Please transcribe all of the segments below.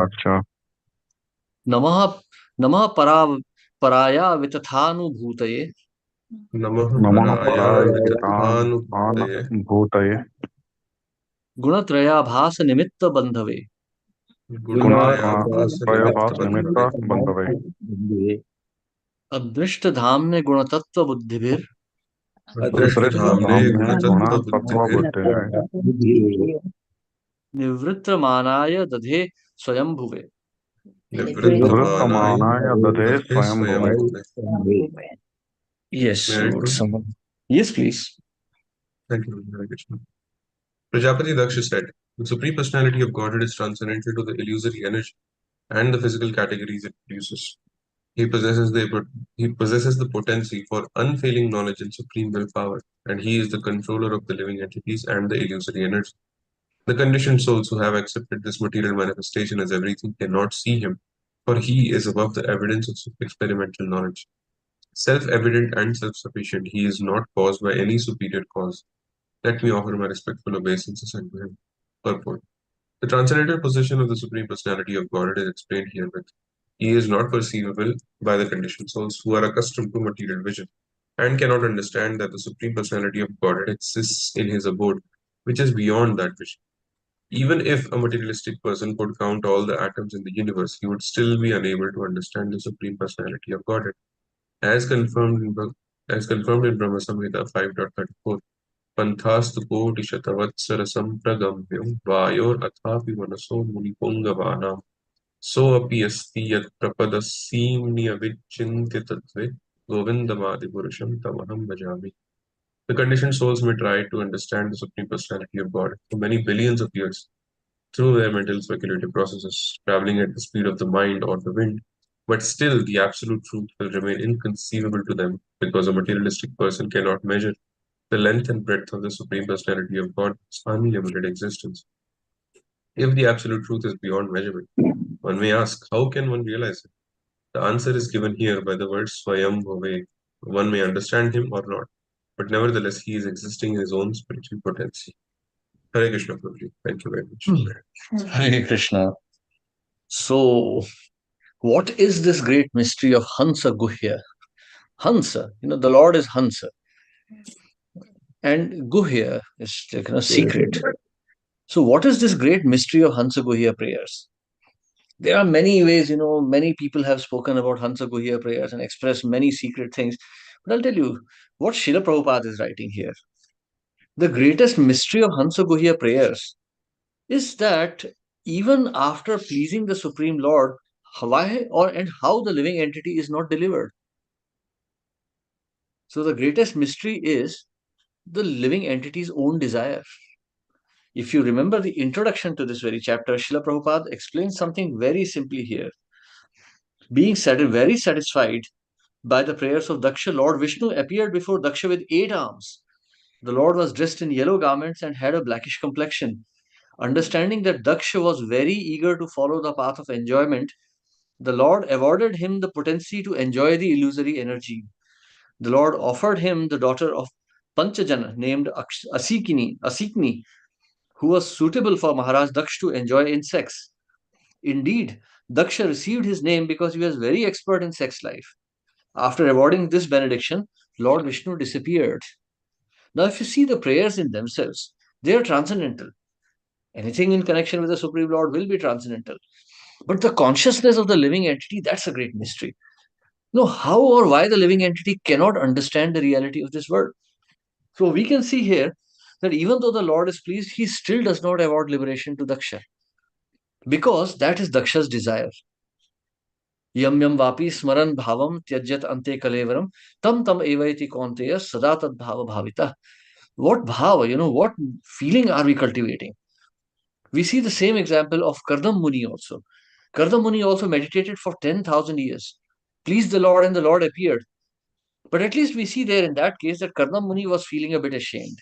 अच्छा। नमः नमः पराया वितथानुभूतये नमः नमः पराय वितथानुभूतये पराभूतये गुणत्रयाभास निमित्त बंधवे गुणत्रयभास निमित्त गुणत्रयाभासनिमित्तबन्धवे बंधवे अदृष्ट धाम्ने गुणतत्व बुद्धिभिर अदृष्टधाम्ने अदृष्टधाम्ने गुणतत्त्वबुद्धिभिः गुणतत्त्वबुद्धिः निवृत्त मानाय दधे स्वयंभुवे. निवृत्तमानाय निवृत्तमानाय दधे दधे स्वयंभुवे। स्वयंभुवे. Yes, May I Lord. conclude? Yes, please. Thank you, Hare Krishna. Prajapati Daksha said, the Supreme Personality of Godhead is transcendental to the illusory energy and the physical categories it produces. He possesses the potency for unfailing knowledge and supreme willpower, and he is the controller of the living entities and the illusory energy. The conditioned souls who have accepted this material manifestation as everything cannot see him, for he is above the evidence of experimental knowledge. Self-evident and self-sufficient, he is not caused by any superior cause. Let me offer my respectful obeisances unto him. Purport. The transcendental position of the Supreme Personality of Godhead is explained herewith. He is not perceivable by the conditioned souls who are accustomed to material vision and cannot understand that the Supreme Personality of Godhead exists in his abode, which is beyond that vision. Even if a materialistic person could count all the atoms in the universe, he would still be unable to understand the Supreme Personality of Godhead. As confirmed in, as confirmed in Brahma Samhita 5.34, Panthastu koti shatavatsara sampragamyam vayor athapi manaso munipungavana so api asti yat prapadassimni avichinti tattve govindamadi purusham tamaham bhajami. The conditioned souls may try to understand the Supreme Personality of God for many billions of years through their mental speculative processes, traveling at the speed of the mind or the wind. But still, the absolute truth will remain inconceivable to them because a materialistic person cannot measure the length and breadth of the Supreme Personality of God's unlimited existence. If the absolute truth is beyond measurement, one may ask, how can one realize it? The answer is given here by the word Swayam Bhave. One may understand him or not, but nevertheless, he is existing in his own spiritual potency. Hare Krishna, Prabhuji. Thank you very much. Hare Krishna. So, what is this great mystery of Hansa Guhya? Hansa, the Lord is Hansa, and Guhya is secret. So, what is this great mystery of Hansa Guhya prayers? There are many ways, many people have spoken about Hansa Guhya prayers and expressed many secret things. But I'll tell you what Srila Prabhupada is writing here. The greatest mystery of Hansa Guhya prayers is that even after pleasing the Supreme Lord, why or and how the living entity is not delivered. So the greatest mystery is the living entity's own desire. If you remember the introduction to this very chapter, Srila Prabhupada explains something very simply here. Being very satisfied by the prayers of Daksha, Lord Vishnu appeared before Daksha with 8 arms. The Lord was dressed in yellow garments and had a blackish complexion. Understanding that Daksha was very eager to follow the path of enjoyment, the Lord awarded him the potency to enjoy the illusory energy. The Lord offered him the daughter of Panchajana named Asikni, who was suitable for Maharaj Daksha to enjoy in sex. Indeed, Daksha received his name because he was very expert in sex life. After awarding this benediction, Lord Vishnu disappeared. Now, if you see the prayers in themselves, they are transcendental. Anything in connection with the Supreme Lord will be transcendental. But the consciousness of the living entity, that's a great mystery. No, how or why the living entity cannot understand the reality of this world. So we can see here that even though the Lord is pleased, he still does not award liberation to Daksha because that is Daksha's desire. Yam yam vapi smaran bhavam tyajyat ante kalevaram tam tam evaiti kaunteya sada tad bhava bhavita. What bhava, what feeling are we cultivating? We see the same example of Kardam Muni also. Kardam Muni also meditated for 10,000 years, pleased the Lord, and the Lord appeared. But at least we see there in that case that Kardam Muni was feeling a bit ashamed.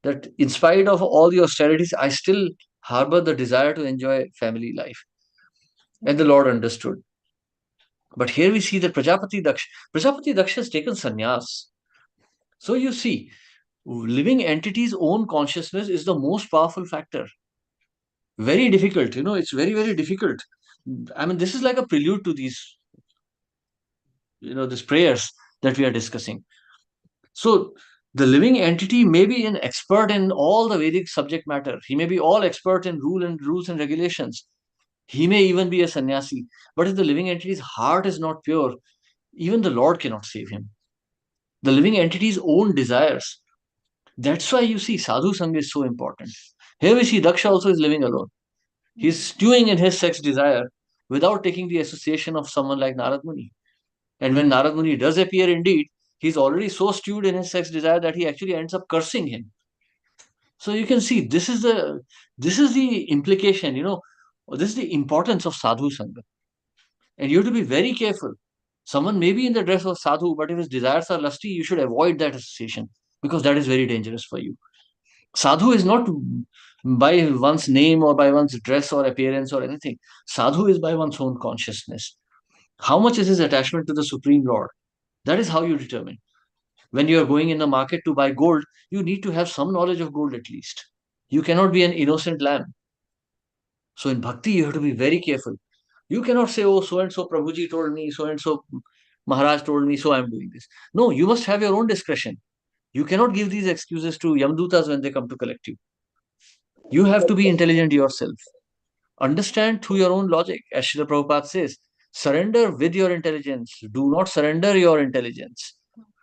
That in spite of all the austerities, I still harbor the desire to enjoy family life. And the Lord understood. But here we see that Prajapati Daksha has taken sannyas. So you see, living entity's own consciousness is the most powerful factor. Very difficult, it's very, very difficult I mean, this is like a prelude to these, these prayers that we are discussing. So the living entity may be an expert in all the Vedic subject matter. He may be all expert in rules and regulations. He may even be a sannyasi. But if the living entity's heart is not pure, even the Lord cannot save him. The living entity's own desires. That's why you see sadhu sangha is so important. Here we see Daksha also is living alone. He's stewing in his sex desire without taking the association of someone like Narad Muni. And when Narad Muni does appear indeed, he's already so stewed in his sex desire that he actually ends up cursing him. So you can see this is the implication, this is the importance of sadhu sangha. And you have to be very careful. Someone may be in the dress of sadhu, but if his desires are lusty, you should avoid that association because that is very dangerous for you. Sadhu is not by one's name or by one's dress or appearance or anything. Sadhu is by one's own consciousness. How much is his attachment to the Supreme Lord? That is how you determine. When you are going in the market to buy gold, you need to have some knowledge of gold at least. You cannot be an innocent lamb. So in bhakti, you have to be very careful. You cannot say, oh, so and so Prabhuji told me, so and so Maharaj told me, so I am doing this. No, you must have your own discretion. You cannot give these excuses to Yamdutas when they come to collect you. You have to be intelligent yourself. Understand through your own logic. As Srila Prabhupada says, surrender with your intelligence. Do not surrender your intelligence.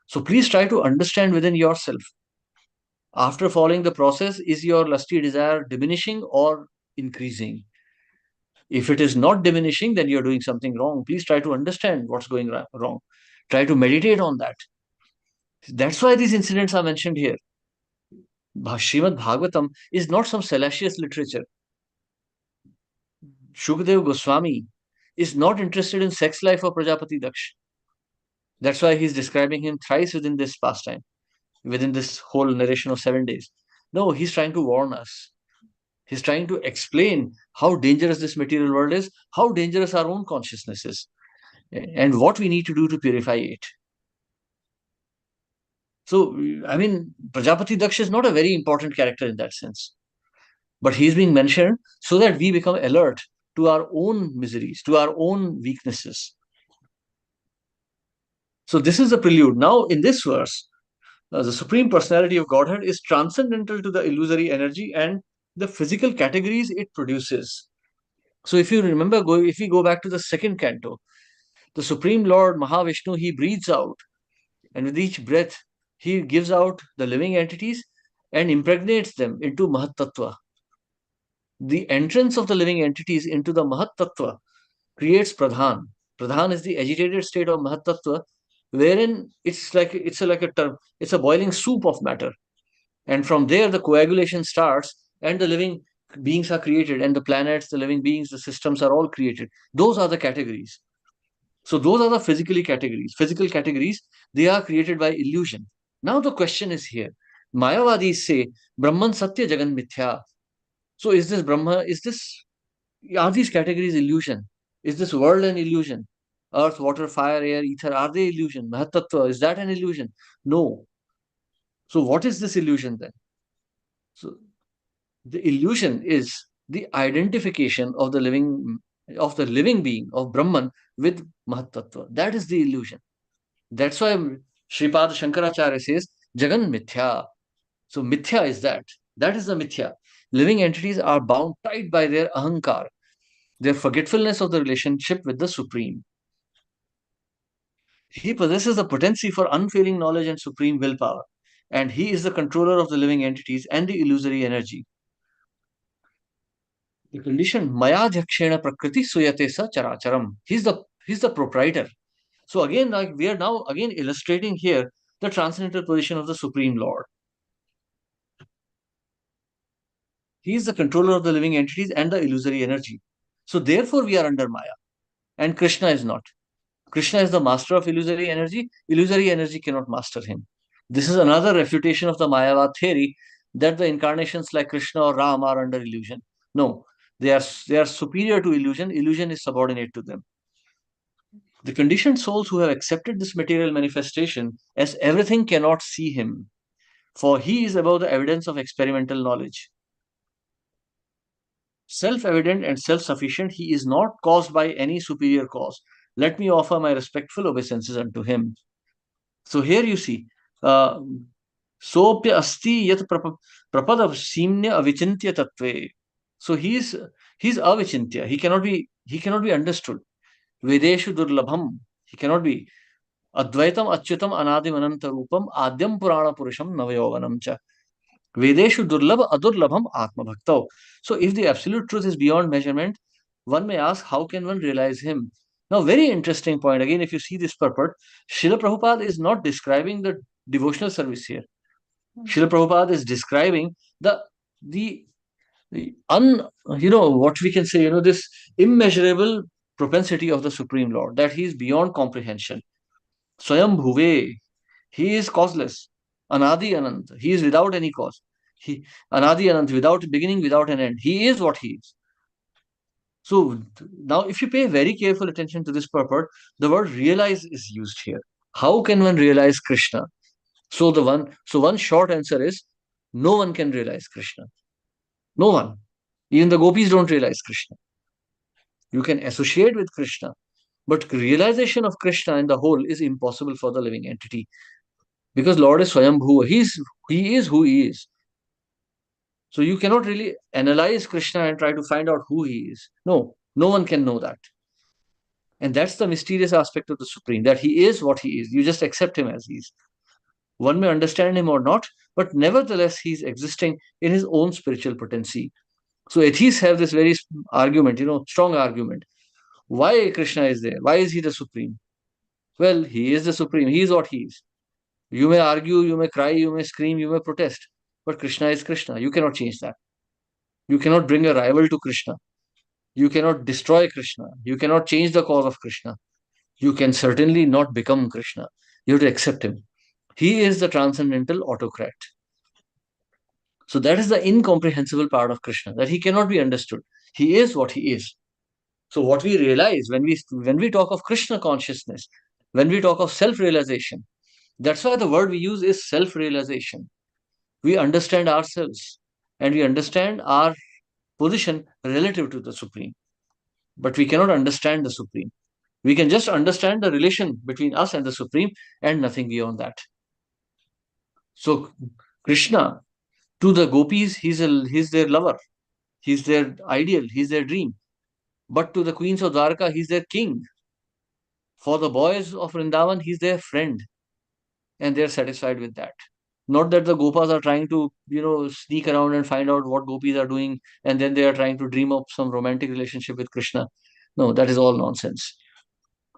So please try to understand within yourself. After following the process, is your lusty desire diminishing or increasing? If it is not diminishing, then you're doing something wrong. Please try to understand what's going wrong. Try to meditate on that. That's why these incidents are mentioned here. Srimad Bhagavatam is not some salacious literature. Shukdev Goswami is not interested in sex life of Prajapati Daksh. That's why he's describing him thrice within this pastime, within this whole narration of 7 days. No, he's trying to warn us. He's trying to explain how dangerous this material world is, how dangerous our own consciousness is, and what we need to do to purify it. So, I mean, Prajapati Daksh is not a very important character in that sense. But he's being mentioned so that we become alert to our own miseries, to our own weaknesses. So, this is the prelude. Now, in this verse, the Supreme Personality of Godhead is transcendental to the illusory energy and the physical categories it produces. So, if you remember, if we go back to the second canto, the Supreme Lord Mahavishnu, he breathes out, and with each breath, he gives out the living entities and impregnates them into Mahat Tattva. The entrance of the living entities into the Mahat Tattva creates Pradhan. Pradhan is the agitated state of Mahat Tattva, wherein it's a boiling soup of matter. And from there, the coagulation starts, and the living beings are created, and the planets, the living beings, the systems are all created. Those are the categories. So those are the physical categories, they are created by illusion. Now the question is here. Mayavadis say, Brahman Satya Jagan Mithya. So is this Brahma, are these categories illusion? Is this world an illusion? Earth, water, fire, air, ether, are they illusion? Mahatattva, is that an illusion? No. So what is this illusion then? So the illusion is the identification of the living being of Brahman with Mahatattva. That is the illusion. That's why Sripad Shankaracharya says Jagan Mithya. So Mithya is that. That is the Mithya. Living entities are bound tight by their ahankar, their forgetfulness of the relationship with the Supreme. He possesses the potency for unfailing knowledge and supreme willpower, and he is the controller of the living entities and the illusory energy. The condition Mayadhyakshena Prakriti Suyate Sa Characharam. He's the proprietor. So again, like we are now again illustrating here the transcendental position of the Supreme Lord. He is the controller of the living entities and the illusory energy. So therefore we are under Maya. And Krishna is not. Krishna is the master of illusory energy. Illusory energy cannot master him. This is another refutation of the Mayavad theory that the incarnations like Krishna or Ram are under illusion. No, they are superior to illusion. Illusion is subordinate to them. The conditioned souls who have accepted this material manifestation as everything cannot see him, for he is above the evidence of experimental knowledge. self-evident and self-sufficient. He is not caused by any superior cause. Let me offer my respectful obeisances unto him. So here you see, uh, Sopya asti yat prapada simnya avichintya tattve. So he's avichintya. He cannot be understood. Vedeshu durlabham. He cannot be. Advaitam achyutam anadim anantarupam adyam purana purusham navayovanam cha. Vedeshu durlabh adurlabham atma bhaktao. So if the absolute truth is beyond measurement, one may ask, how can one realize him? Now, very interesting point. Again, if you see this purport, Srila Prabhupada is not describing the devotional service here. Srila Prabhupada is describing the what we can say, this immeasurable propensity of the Supreme Lord, that he is beyond comprehension. Swayam Bhuve, he is causeless. Anadi Anant, he is without any cause. He Anadi Anant, without beginning, without an end. He is what he is. So now, if you pay very careful attention to this purport, the word realize is used here. How can one realize Krishna? So one short answer is, no one can realize Krishna. No one. Even the gopis don't realize Krishna. You can associate with Krishna, but realization of Krishna in the whole is impossible for the living entity. Because Lord is Swayambhuva. He is who he is. So you cannot really analyze Krishna and try to find out who he is. No one can know that. And that's the mysterious aspect of the Supreme, that he is what he is. You just accept him as he is. One may understand him or not, but nevertheless, he is existing in his own spiritual potency. So atheists have this very argument, strong argument. Why Krishna is there? Why is he the Supreme? Well, he is the Supreme. He is what he is. You may argue, you may cry, you may scream, you may protest, but Krishna is Krishna. You cannot change that. You cannot bring a rival to Krishna. You cannot destroy Krishna. You cannot change the cause of Krishna. You can certainly not become Krishna. You have to accept him. He is the transcendental autocrat. So that is the incomprehensible part of Krishna, that he cannot be understood. He is what he is. So what we realize when we talk of Krishna consciousness, when we talk of self-realization, that's why the word we use is self-realization. We understand ourselves and we understand our position relative to the Supreme. But we cannot understand the Supreme. We can just understand the relation between us and the Supreme and nothing beyond that. So Krishna, to the gopis, he's their lover. He's their ideal. He's their dream. But to the queens of Dwarka, he's their king. For the boys of Vrindavan, he's their friend. And they're satisfied with that. Not that the gopas are trying to, sneak around and find out what gopis are doing, and then they are trying to dream up some romantic relationship with Krishna. No, that is all nonsense.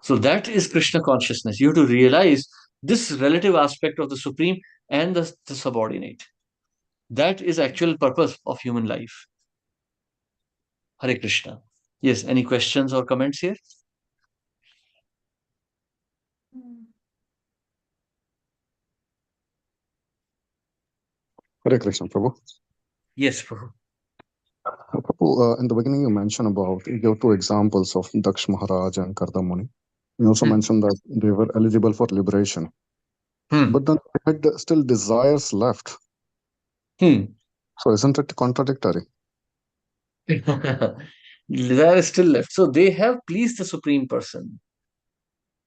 So that is Krishna consciousness. You have to realize this relative aspect of the Supreme and the subordinate. That is actual purpose of human life. Hare Krishna. Yes, any questions or comments here? Hare Krishna, Prabhu. Yes, Prabhu. Prabhu, in the beginning, you mentioned you gave two examples of Daksh Maharaj and Kardamuni. You also mentioned that they were eligible for liberation. But then they had still desires left. So isn't it contradictory? Desire is still left. So they have pleased the Supreme Person.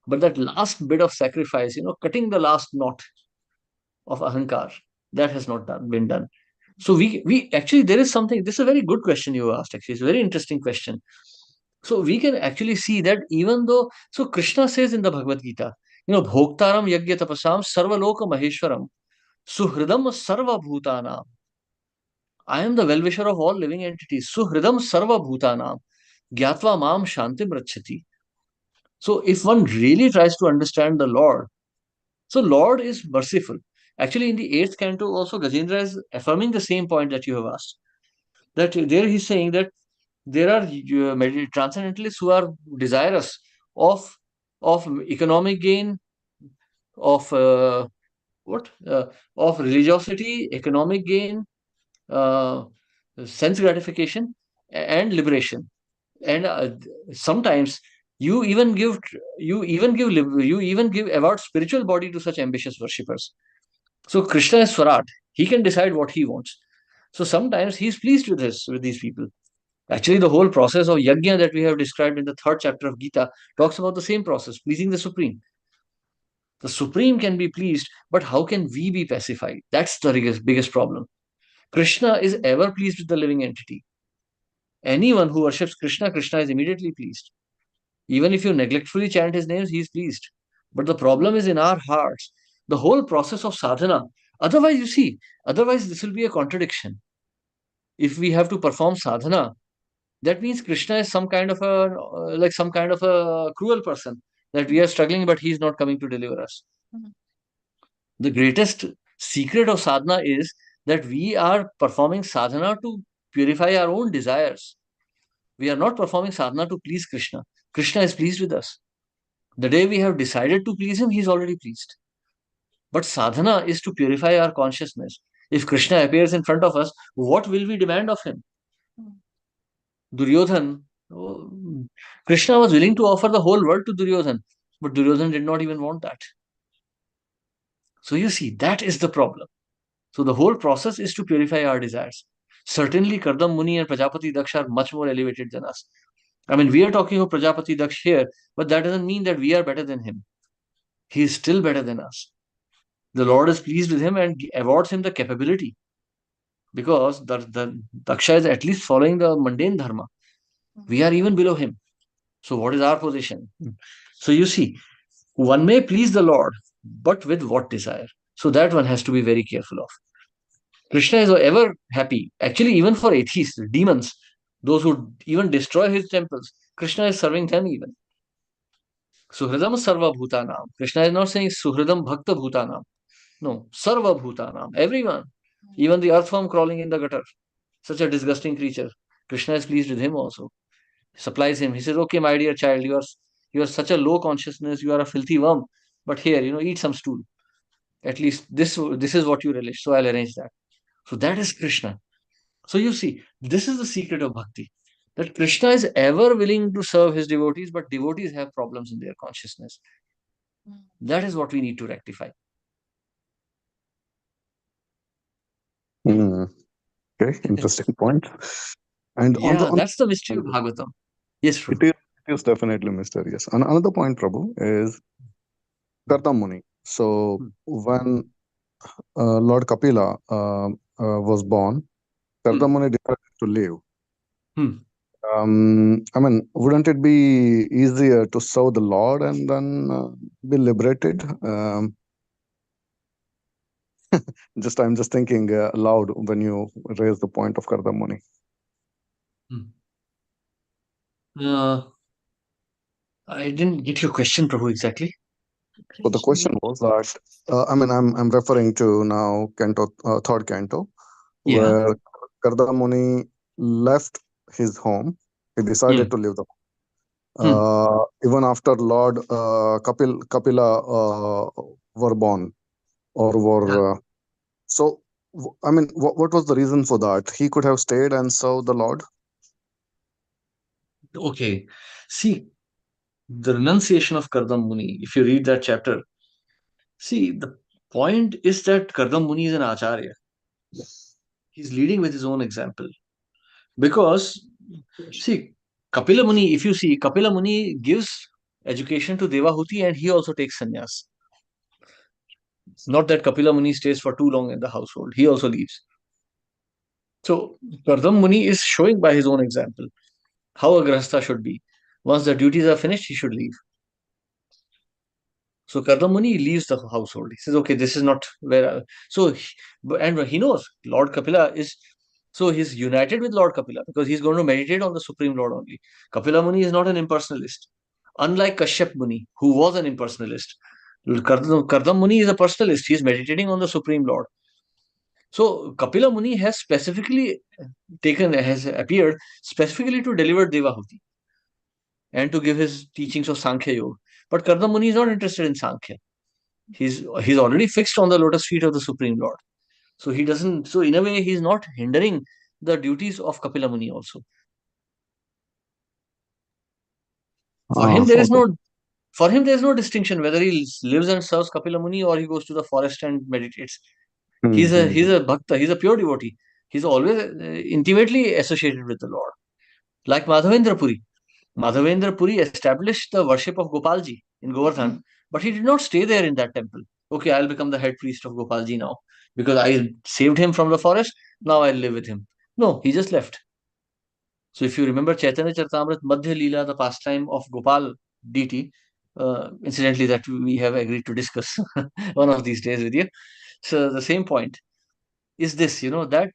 But that last bit of sacrifice, cutting the last knot of Ahankar, that has not been done. So we actually, there is something, this is a very good question you asked, actually. It's a very interesting question. So we can actually see that even though, so Krishna says in the Bhagavad Gita, Bhoktaram Yagya Tapasam Sarvaloka Maheshwaram Suhridam Sarva Bhutanam. I am the well-wisher of all living entities. Suhridam Sarva Bhutanam. Gyatva Mam Shantim Rachati. So if one really tries to understand the Lord, so Lord is merciful. Actually, in the 8th canto, also Gajendra is affirming the same point that you have asked. That there he's saying that there are transcendentalists who are desirous of economic gain, of religiosity, economic gain, sense gratification, and liberation. And sometimes you even give award spiritual body to such ambitious worshippers. So Krishna is Swarat. He can decide what he wants. So sometimes he is pleased with these people. Actually, the whole process of yajna that we have described in the 3rd chapter of Gita talks about the same process, pleasing the Supreme. The Supreme can be pleased, but how can we be pacified? That's the biggest problem. Krishna is ever pleased with the living entity. Anyone who worships Krishna, Krishna is immediately pleased. Even if you neglectfully chant his names, he is pleased. But the problem is in our hearts. The whole process of sadhana. Otherwise, you see, otherwise this will be a contradiction. If we have to perform sadhana, that means Krishna is some kind of a some kind of a cruel person, that we are struggling, but he is not coming to deliver us. The greatest secret of sadhana is that we are performing sadhana to purify our own desires. We are not performing sadhana to please Krishna. Krishna is pleased with us. The day we have decided to please him, he is already pleased. But sadhana is to purify our consciousness. If Krishna appears in front of us, what will we demand of him? Duryodhan, Krishna was willing to offer the whole world to Duryodhan, but Duryodhan did not even want that. So you see, that is the problem. So the whole process is to purify our desires. Certainly, Kardam Muni and Prajapati Daksha are much more elevated than us. I mean, we are talking of Prajapati Daksh here, but that doesn't mean that we are better than him. He is still better than us. The Lord is pleased with him and awards him the capability, because the Daksha is at least following the mundane dharma. We are even below him. So what is our position? So you see, one may please the Lord, but with what desire? So that one has to be very careful of. Krishna is ever happy. Actually, even for atheists, demons, those who even destroy his temples, Krishna is serving them even. Suhridam Sarva Bhutanam. Krishna is not saying Suhridam Bhakta Bhutanam. No, Sarva Bhutanam. Everyone. Even the earthworm crawling in the gutter. Such a disgusting creature. Krishna is pleased with him also. He supplies him. He says, okay, my dear child, you are such a low consciousness, you are a filthy worm. But here, eat some stool. At least this is what you relish. So I'll arrange that. So that is Krishna. So you see, this is the secret of bhakti. That Krishna is ever willing to serve his devotees, but devotees have problems in their consciousness. That is what we need to rectify. Okay, interesting point. And that's the mystery of Bhagavatam. Yes, Prabhu. It is definitely mysterious. And another point, Prabhu, is Kardam Muni. So when Lord Kapila was born, Kardam Muni decided to leave. I mean, wouldn't it be easier to serve the Lord and then be liberated? I'm just thinking aloud when you raise the point of Kardam Muni. I didn't get your question, Prabhu, exactly. So the question was that I mean, I'm referring to now canto, 3rd canto, where Kardam Muni left his home. He decided to leave the home. Even after Lord Kapila were born or were so. I mean, what was the reason for that? He could have stayed and served the Lord. Okay, see, the renunciation of Kardam Muni, if you read that chapter, see, the point is that Kardam Muni is an acharya. He's leading with his own example. Because, see, Kapila Muni, if you see, Kapila Muni gives education to Devahuti and he also takes sannyas. Not that Kapila Muni stays for too long in the household, he also leaves. So, Kardam Muni is showing by his own example how a grahastha should be. Once the duties are finished, he should leave. So Kardam Muni leaves the household. He says, okay, this is not where. And he knows Lord Kapila is. So he's united with Lord Kapila because he's going to meditate on the Supreme Lord only. Kapila Muni is not an impersonalist. Unlike Kashyap Muni, who was an impersonalist. Kardam Muni is a personalist. He's meditating on the Supreme Lord. So Kapila Muni has appeared specifically to deliver Devahuti and to give his teachings of Sankhya Yoga. But Kardam Muni is not interested in Sankhya. He's already fixed on the lotus feet of the Supreme Lord. So he doesn't, so in a way, he's not hindering the duties of Kapila Muni also. For him, there is no distinction whether he lives and serves Kapila Muni or he goes to the forest and meditates. He's a bhakta, he's a pure devotee. He's always intimately associated with the Lord. Like Madhavendra Puri. Madhavendra Puri established the worship of Gopalji in Govardhan, but he did not stay there in that temple. Okay, I'll become the head priest of Gopalji now because I saved him from the forest. Now I'll live with him. No, he just left. So if you remember Chaitanya Charitamrita Madhya Leela, the pastime of Gopal deity, incidentally that we have agreed to discuss one of these days with you. So the same point is this, that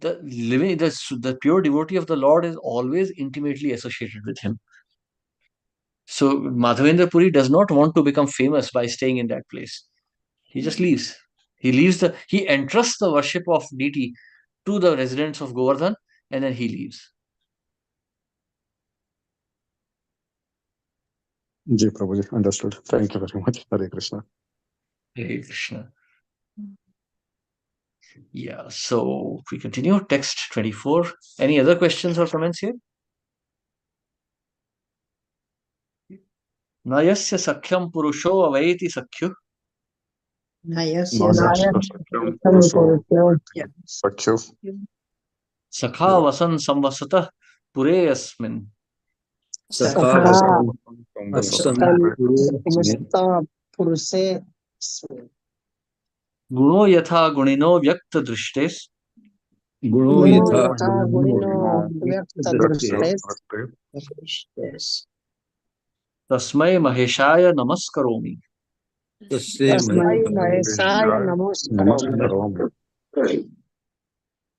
the pure devotee of the Lord is always intimately associated with him. So Madhavendra Puri does not want to become famous by staying in that place. He just leaves. He entrusts the worship of deity to the residents of Govardhan, and then he leaves. Ji Prabhuji, understood. Thank you very much. Hare Krishna. Hare Krishna. Yeah, so we continue. Text 24. Any other questions or comments here? Nayasya sakhyam purusho avaiti sakhyu. Nayasya sakhyam purusho sakhyu. Sakha vasan samvasatah pure asmin. Guno yatha gunino vyakt drishtes. Tasmai maheshaya namaskaromi.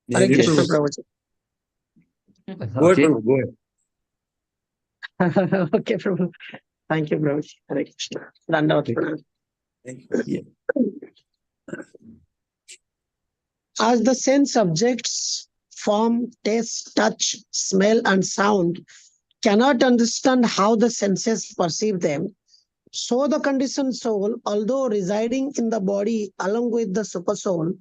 Hare Krishna, Prabhuji. Okay. Go ahead. Okay, Prabhu. Thank you, Prabhuji. Hare Krishna. Dandavat pranam. Yeah. As the sense objects, form, taste, touch, smell, and sound cannot understand how the senses perceive them, so the conditioned soul, although residing in the body along with the supersoul,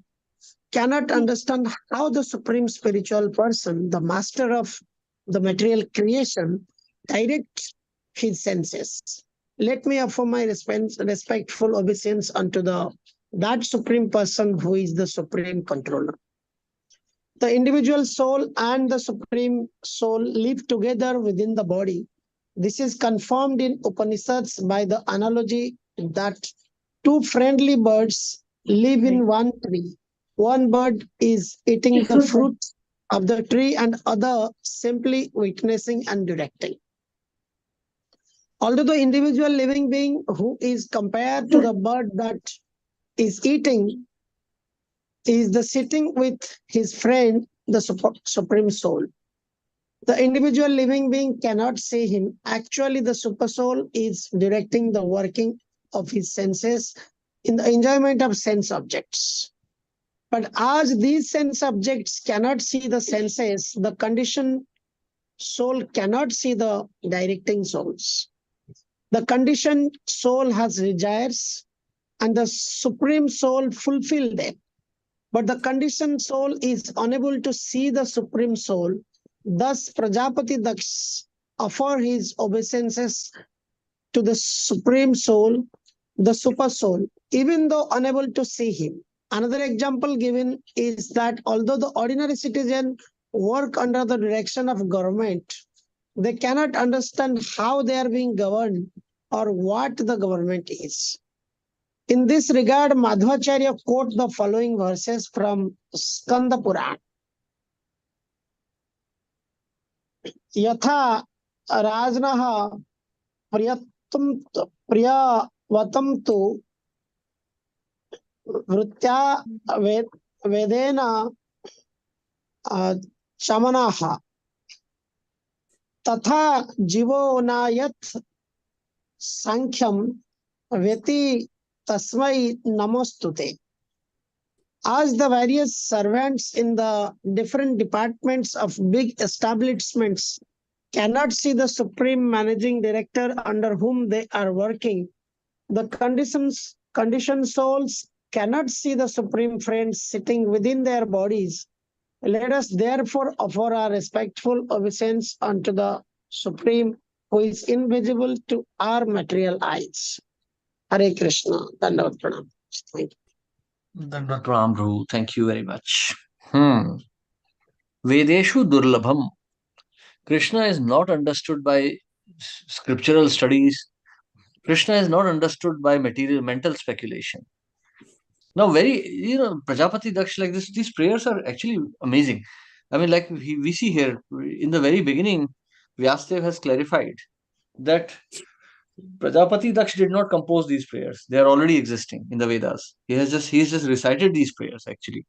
cannot understand how the supreme spiritual person, the master of the material creation, directs his senses. Let me offer my respectful obeisance unto that supreme person who is the supreme controller. The individual soul and the supreme soul live together within the body. This is confirmed in Upanishads by the analogy that two friendly birds live in one tree. One bird is eating the fruit of the tree and other simply witnessing and directing. Although the individual living being who is compared to the bird that is eating is the sitting with his friend, the supreme soul. The individual living being cannot see him. Actually, the super soul is directing the working of his senses in the enjoyment of sense objects. But as these sense objects cannot see the senses, the conditioned soul cannot see the directing souls. The conditioned soul has desires and the supreme soul fulfill them. But the conditioned soul is unable to see the supreme soul. Thus, Prajapati Daksh offer his obeisances to the supreme soul, the super soul, even though unable to see him. Another example given is that although the ordinary citizen work under the direction of government, they cannot understand how they are being governed or what the government is. In this regard, Madhvacharya quotes the following verses from Skanda Purana. Yatha rajnaha priyavatam tu vritya vedena chamanaha tatha jivo nayat sankham veti tasmai namostute. As the various servants in the different departments of big establishments cannot see the supreme managing director under whom they are working, the conditioned souls cannot see the supreme friends sitting within their bodies. Let us therefore offer our respectful obeisance unto the supreme who is invisible to our material eyes. Hare Krishna. Dandavat pranam. Thank you. Dandavat pranam, Prabhu. Thank you very much. Vedeshu durlabham Krishna is not understood by scriptural studies. Krishna is not understood by mental speculation. Now, Prajapati Daksh, like this, these prayers are actually amazing. I mean, like we see here in the very beginning, Vyasdev has clarified that Prajapati Daksh did not compose these prayers. They are already existing in the Vedas. He's just recited these prayers actually.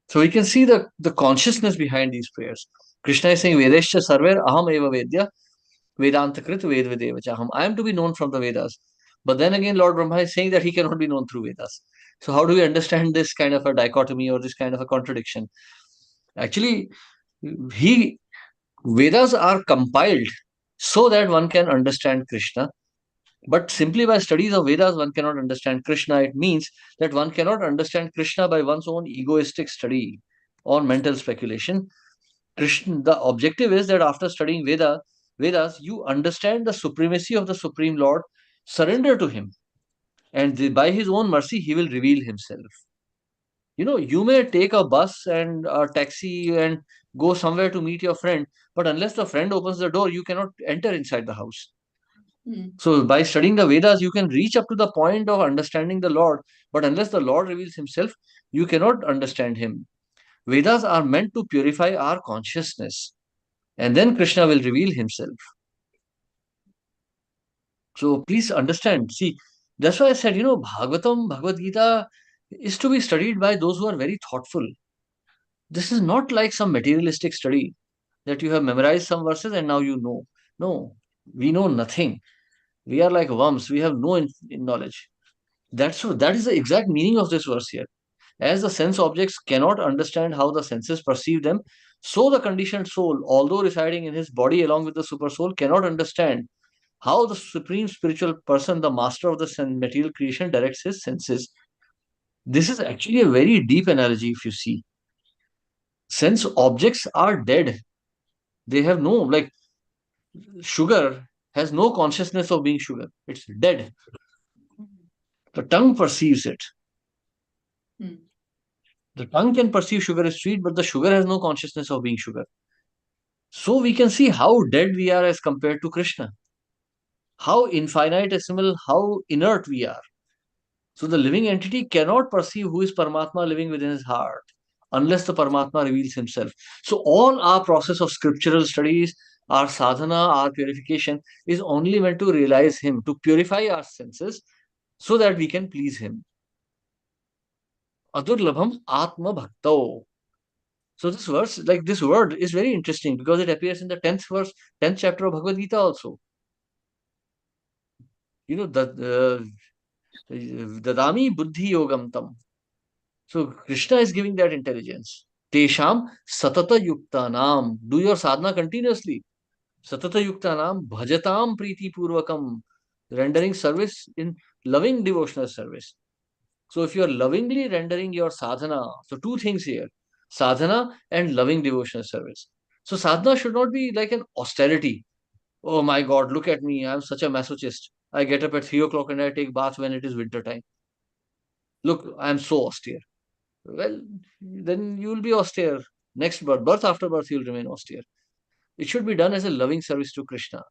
So we can see the consciousness behind these prayers. Krishna is saying, Vedescha sarver aham eva vedya Vedanta krit ved vedevachaham. I am to be known from the Vedas. But then again, Lord Brahma is saying that he cannot be known through Vedas. So how do we understand this kind of a dichotomy or this kind of a contradiction? Actually, he Vedas are compiled so that one can understand Krishna. But simply by studies of Vedas, one cannot understand Krishna. It means that one cannot understand Krishna by one's own egoistic study or mental speculation. Krishna, the objective is that after studying Vedas, you understand the supremacy of the Supreme Lord, surrender to Him, and by His own mercy, He will reveal Himself. You may take a bus and a taxi and go somewhere to meet your friend, but unless the friend opens the door, you cannot enter inside the house. So, by studying the Vedas, you can reach up to the point of understanding the Lord, but unless the Lord reveals Himself, you cannot understand Him. Vedas are meant to purify our consciousness, and then Krishna will reveal Himself. So, please understand. See, that's why I said, Bhagavatam, Bhagavad Gita is to be studied by those who are very thoughtful. This is not like some materialistic study that you have memorized some verses and now you know. No, we know nothing. We are like worms. We have no knowledge. That is the exact meaning of this verse here. As the sense objects cannot understand how the senses perceive them, so the conditioned soul, although residing in his body along with the super soul, cannot understand how the supreme spiritual person, the master of the material creation, directs his senses. This is actually a very deep analogy if you see. Sense objects are dead. They have no, like, sugar has no consciousness of being sugar. It's dead. The tongue perceives it. The tongue can perceive sugar is sweet, but the sugar has no consciousness of being sugar. So we can see how dead we are as compared to Krishna. How infinitesimal, how inert we are. So the living entity cannot perceive who is Paramatma living within his heart unless the Paramatma reveals himself. So all our process of scriptural studies, our sadhana, our purification is only meant to realize him, to purify our senses so that we can please him. Adurlabham Atma Bhakto. So this verse, like this word, is very interesting because it appears in the 10th verse, 10th chapter of Bhagavad Gita also. Dadami Buddhi Yogam Tam. So Krishna is giving that intelligence. Tesham Satata Yuktanam. Do your sadhana continuously. Satata Yuktanam Bhajatam Priti Purvakam. Rendering service in loving devotional service. So if you are lovingly rendering your sadhana, so two things here. Sadhana and loving devotional service. So sadhana should not be like an austerity. Oh my God, look at me. I'm such a masochist. I get up at 3 o'clock and I take bath when it is winter time. Look, I'm so austere. Well, then you will be austere. Next birth after birth, you'll remain austere. It should be done as a loving service to Krishna.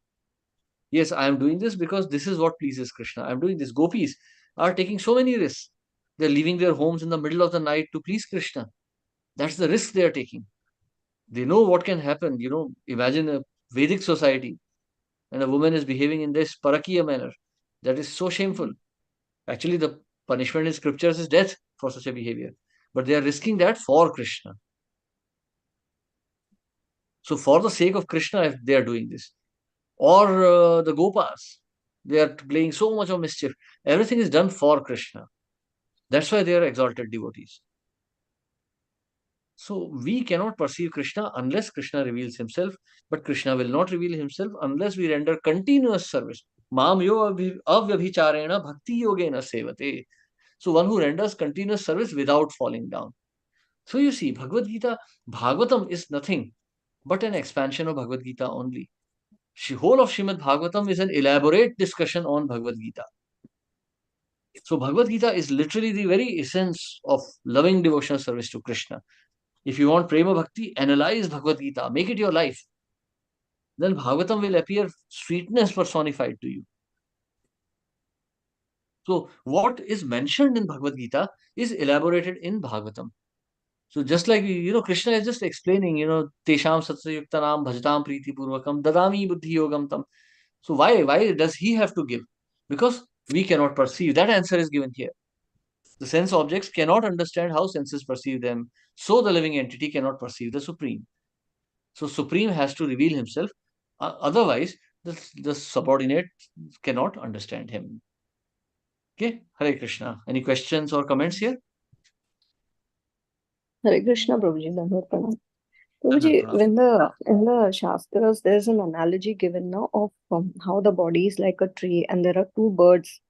Yes, I am doing this because this is what pleases Krishna. I'm doing this. Gopis are taking so many risks. They're leaving their homes in the middle of the night to please Krishna. That's the risk they are taking. They know what can happen. Imagine a Vedic society and a woman is behaving in this parakiya manner. That is so shameful. Actually, the punishment in scriptures is death for such a behavior. But they are risking that for Krishna. So for the sake of Krishna, if they are doing this. Or the Gopas, they are playing so much of mischief. Everything is done for Krishna. That's why they are exalted devotees. So we cannot perceive Krishna unless Krishna reveals himself, but Krishna will not reveal himself unless we render continuous service. Mam yo avyabhicharena bhakti yogena sevate. So one who renders continuous service without falling down. So you see, Bhagavad Gita, Bhagavatam is nothing but an expansion of Bhagavad Gita only. The whole of Srimad Bhagavatam is an elaborate discussion on Bhagavad Gita. So Bhagavad Gita is literally the very essence of loving devotional service to Krishna. If you want Prema Bhakti, analyze Bhagavad Gita, make it your life. then Bhagavatam will appear sweetness personified to you. So what is mentioned in Bhagavad Gita is elaborated in Bhagavatam. So just like, Krishna is just explaining, Tesham Satsayuktanam Bhajatam Priti Purvakam Dadami Buddhi Yogam Tam. So why does he have to give? Because we cannot perceive. That answer is given here. The sense objects cannot understand how senses perceive them. So the living entity cannot perceive the Supreme. So Supreme has to reveal himself. Otherwise, the subordinate cannot understand him. Okay, Hare Krishna. Any questions or comments here? Hare Krishna, Prabhuji. Dandavat Pranam. Dandavat Prabhuji, Pranam. in the Shastras, there's an analogy given now of how the body is like a tree and there are two birds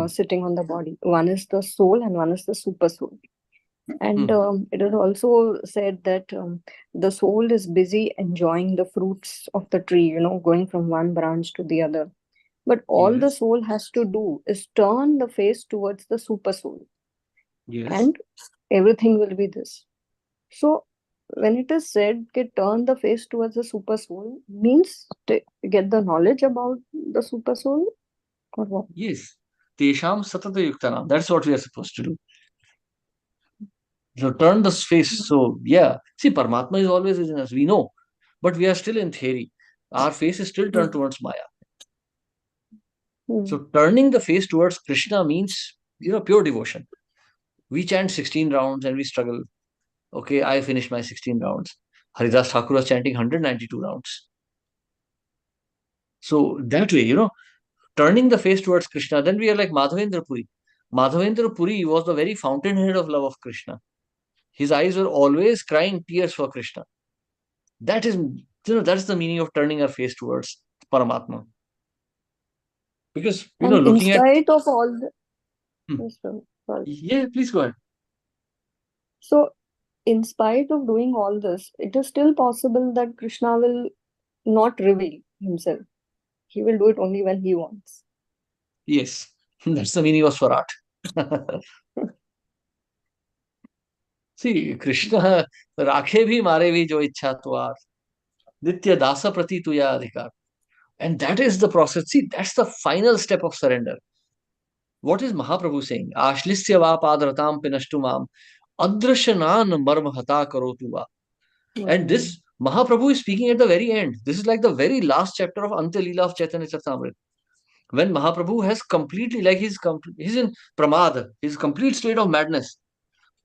sitting on the body. One is the soul and one is the super soul. And it is also said that the soul is busy enjoying the fruits of the tree, going from one branch to the other. But all the Yes. soul has to do is turn the face towards the super soul. Yes. And everything will be this. So when it is said, turn the face towards the super soul, means to get the knowledge about the super soul, or what? Yes. Tesham Satata Yuktana. That's what we are supposed to do. So turn the face. So yeah. See, Paramatma is always within us. We know. But we are still in theory. Our face is still turned towards Maya. So turning the face towards Krishna means, pure devotion. We chant 16 rounds and we struggle. Okay, I finished my 16 rounds. Haridas Thakur was chanting 192 rounds. So that way, turning the face towards Krishna, then we are like Madhavendra Puri. Madhavendra Puri was the very fountainhead of love of Krishna. His eyes were always crying tears for Krishna. That is, that's the meaning of turning our face towards Paramatma. Because, looking in at... spite of all the... Yes, sorry. Yeah, please go ahead. So, in spite of doing all this, it is still possible that Krishna will not reveal himself. He will do it only when he wants. Yes, that's the meaning of Swarat. See, Krishna, Rakhe bhi mare bhi jo ichha tuar, Nitya dasa prati tuya adhikar. And that is the process. See, that's the final step of surrender. What is Mahaprabhu saying? Ashlisya va padratam pinashtumam, adrashanan marmahata karotuva. And this Mahaprabhu is speaking at the very end. This is like the very last chapter of Antya Leela of Chaitanya Charitamrita. When Mahaprabhu has completely, like he's in pramad, his complete state of madness.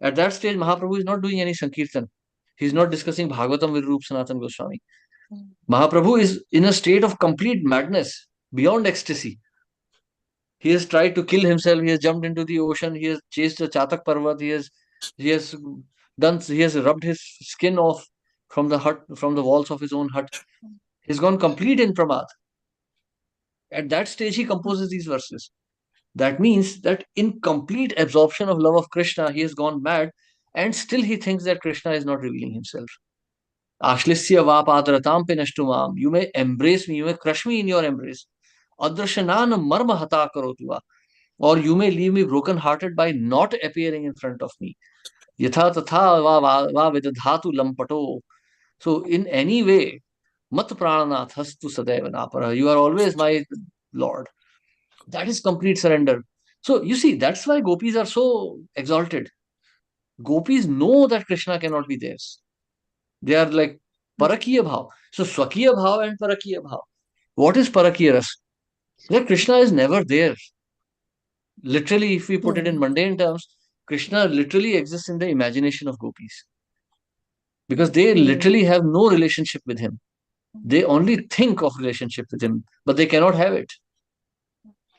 At that stage, Mahaprabhu is not doing any Sankirtan. He's not discussing Bhagavatam with Rup Sanatan Goswami. Mahaprabhu is in a state of complete madness, beyond ecstasy. He has tried to kill himself. He has jumped into the ocean. He has chased a Chatak Parvat. He has rubbed his skin off from the hut, from the walls of his own hut. He's gone complete in pramad. At that stage, he composes these verses. That means that in complete absorption of love of Krishna, he has gone mad, and still he thinks that Krishna is not revealing himself. Ashlisya va padratam pinashtumam. You may embrace me, you may crush me in your embrace. Adrashanan marma hata karotuva. Or you may leave me broken-hearted by not appearing in front of me. Yatha tatha va vidadhatu lampato. So in any way, mat prananath hastu sadaiva napara. You are always my Lord. That is complete surrender. So you see, that's why gopis are so exalted. Gopis know that Krishna cannot be theirs. They are like parakiya bhav. So swakiya bhav and parakiya bhav. What is parakiya ras? That Krishna is never there. Literally, if we put it in mundane terms, Krishna literally exists in the imagination of gopis. Because they literally have no relationship with him. They only think of relationship with him, but they cannot have it.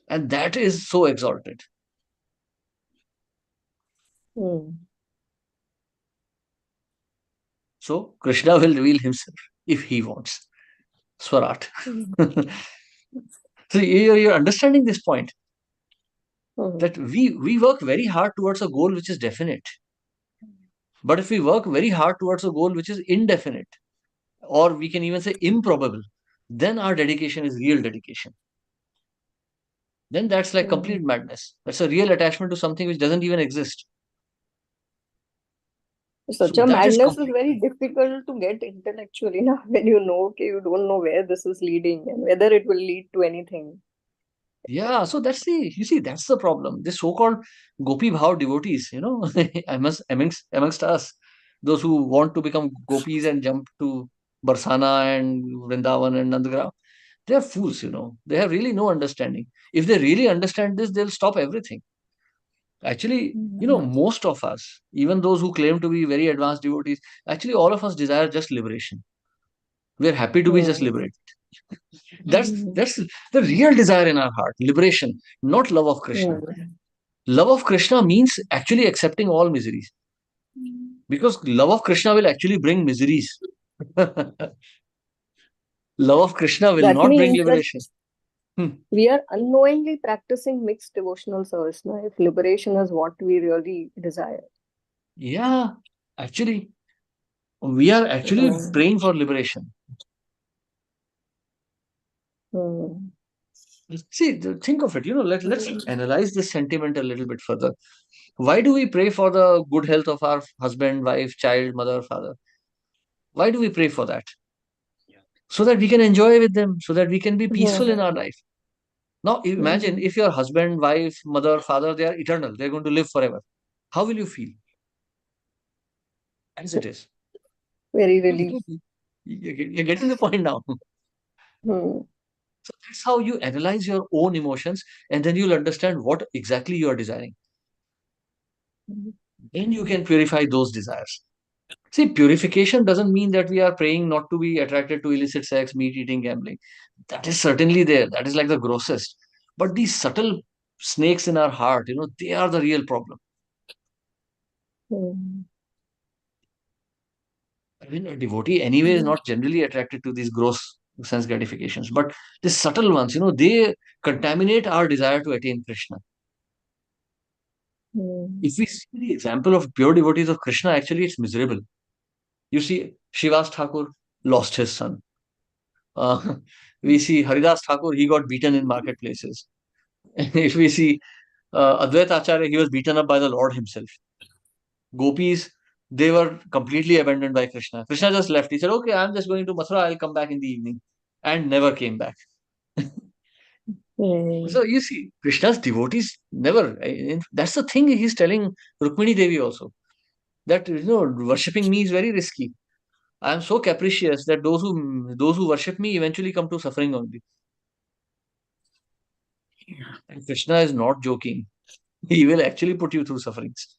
And that is so exalted. So Krishna will reveal himself if he wants. Swarat. So you're understanding this point. That we work very hard towards a goal which is definite. But if we work very hard towards a goal which is indefinite, or we can even say improbable, then our dedication is real dedication. Then that's like complete madness. That's a real attachment to something which doesn't even exist. Such So a that is madness is very difficult to get intellectually now when you know, okay, you don't know where this is leading and whether it will lead to anything. Yeah, so you see, that's the problem. The so-called Gopi Bhav devotees, amongst us, those who want to become gopis and jump to Barsana and Vrindavan and Nandagram, they are fools. They have really no understanding. If they really understand this, they'll stop everything. Actually, most of us, even those who claim to be very advanced devotees, actually all of us desire just liberation. We are happy to be just liberated. That's the real desire in our heart, liberation, not love of Krishna. Love of Krishna means actually accepting all miseries. Because love of Krishna will actually bring miseries. Love of Krishna will That not bring means that liberation. we are unknowingly practicing mixed devotional service now, if liberation is what we really desire. Yeah, actually, we are actually praying for liberation. See, think of it, let's analyze this sentiment a little bit further. Why do we pray for the good health of our husband, wife, child, mother, father? Why do we pray for that? So that we can enjoy with them, so that we can be peaceful in our life. Now, imagine if your husband, wife, mother, father, they are eternal, they're going to live forever. How will you feel? As it is. Very relieved. You're getting the point now. So that's how you analyze your own emotions, and then you'll understand what exactly you are desiring. Then you can purify those desires. See, purification doesn't mean that we are praying not to be attracted to illicit sex, meat eating, gambling. That is certainly there. That is like the grossest. But these subtle snakes in our heart, they are the real problem. I mean, a devotee anyway is not generally attracted to these gross sense gratifications. But the subtle ones, they contaminate our desire to attain Krishna. If we see the example of pure devotees of Krishna, actually it's miserable. You see, Shivas Thakur lost his son. We see Haridas Thakur, he got beaten in marketplaces. If we see Advaita Acharya, he was beaten up by the Lord himself. Gopis, they were completely abandoned by Krishna. Krishna just left. He said, okay, I'm just going to Mathura, I'll come back in the evening. And never came back. So you see, Krishna's devotees never. That's the thing he's telling Rukmini Devi also. That, worshipping me is very risky. I am so capricious that those who worship me eventually come to suffering only. And Krishna is not joking. He will actually put you through sufferings.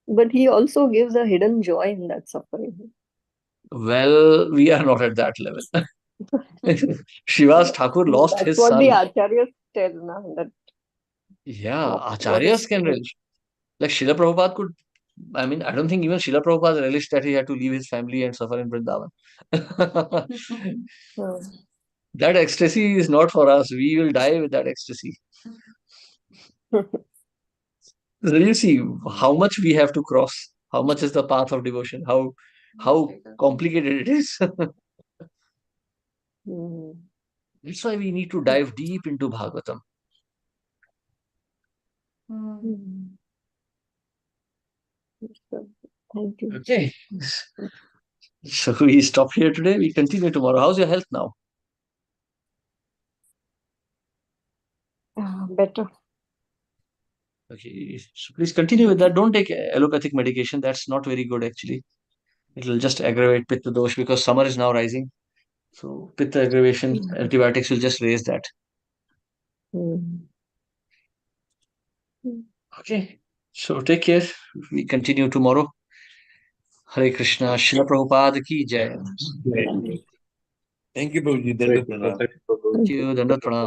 But he also gives a hidden joy in that suffering. Well, we are not at that level. Shivas Thakur lost his son. That's what the acharyas tell now. That acharyas can relish. Like Srila Prabhupada could. I mean, I don't think even Srila Prabhupada relished that he had to leave his family and suffer in Vrindavan. That ecstasy is not for us. We will die with that ecstasy. So you see how much we have to cross. How much is the path of devotion? How complicated it is. That's why we need to dive deep into Bhagavatam. Thank you. Okay. So we stop here today. We continue tomorrow. How's your health now? Better. Okay. So please continue with that. Don't take allopathic medication. That's not very good actually. It will just aggravate Pitta dosh because summer is now rising. So Pitta aggravation, antibiotics will just raise that. Okay. So take care. We continue tomorrow. Hare Krishna. Srila Prabhupada ki jai. Thank you, Prabhuji. Dandavat pranam. Thank you. Dandavat pranam.